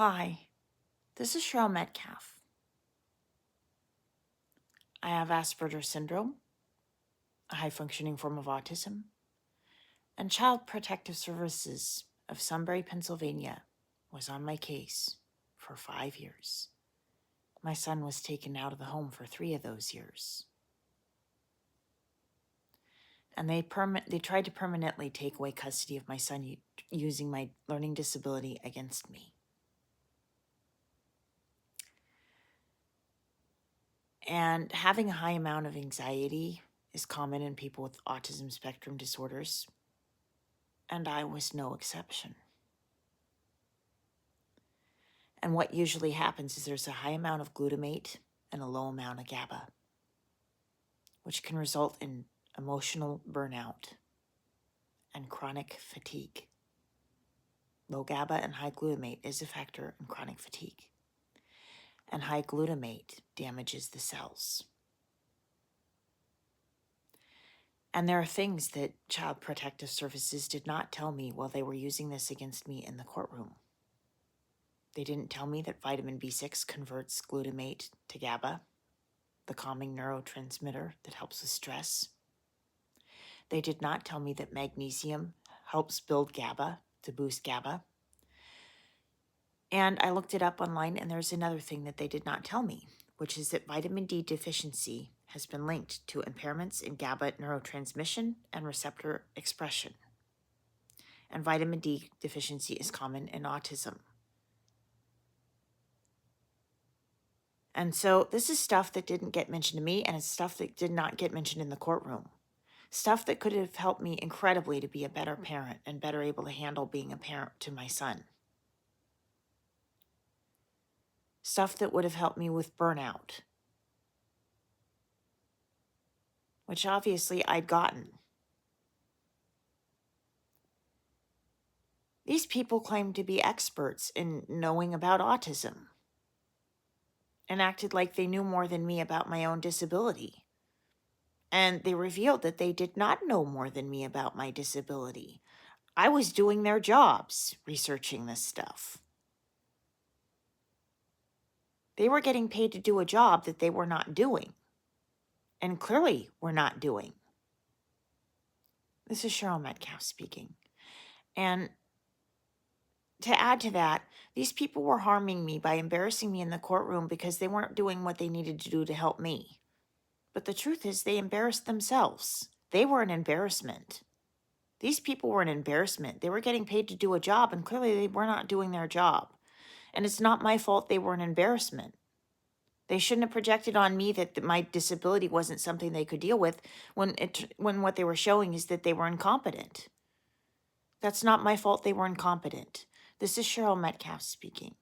Hi, this is Cheryl Metcalf. I have Asperger's syndrome, a high-functioning form of autism, and Child Protective Services of Sunbury, Pennsylvania was on my case for 5 years. My son was taken out of the home for 3 of those years. And they tried to permanently take away custody of my son using my learning disability against me. And having a high amount of anxiety is common in people with autism spectrum disorders, and I was no exception. And what usually happens is there's a high amount of glutamate and a low amount of GABA, which can result in emotional burnout and chronic fatigue. Low GABA and high glutamate is a factor in chronic fatigue, and high glutamate damages the cells. And there are things that Child Protective Services did not tell me while they were using this against me in the courtroom. They didn't tell me that vitamin B6 converts glutamate to GABA, the calming neurotransmitter that helps with stress. They did not tell me that magnesium helps build GABA to boost GABA. And I looked it up online, and there's another thing that they did not tell me, which is that vitamin D deficiency has been linked to impairments in GABA neurotransmission and receptor expression. And vitamin D deficiency is common in autism. And so this is stuff that didn't get mentioned to me, and it's stuff that did not get mentioned in the courtroom. Stuff that could have helped me incredibly to be a better parent and better able to handle being a parent to my son. Stuff that would have helped me with burnout, which obviously I'd gotten. These people claimed to be experts in knowing about autism and acted like they knew more than me about my own disability. And they revealed that they did not know more than me about my disability. I was doing their jobs researching this stuff. They were getting paid to do a job that they were not doing, and clearly were not doing. This is Cheryl Metcalf speaking. And to add to that, these people were harming me by embarrassing me in the courtroom because they weren't doing what they needed to do to help me. But the truth is, they embarrassed themselves. They were an embarrassment. These people were an embarrassment. They were getting paid to do a job, and clearly they were not doing their job. And it's not my fault they were an embarrassment. They shouldn't have projected on me that my disability wasn't something they could deal with when what they were showing is that they were incompetent. That's not my fault they were incompetent. This is Cheryl Metcalf speaking.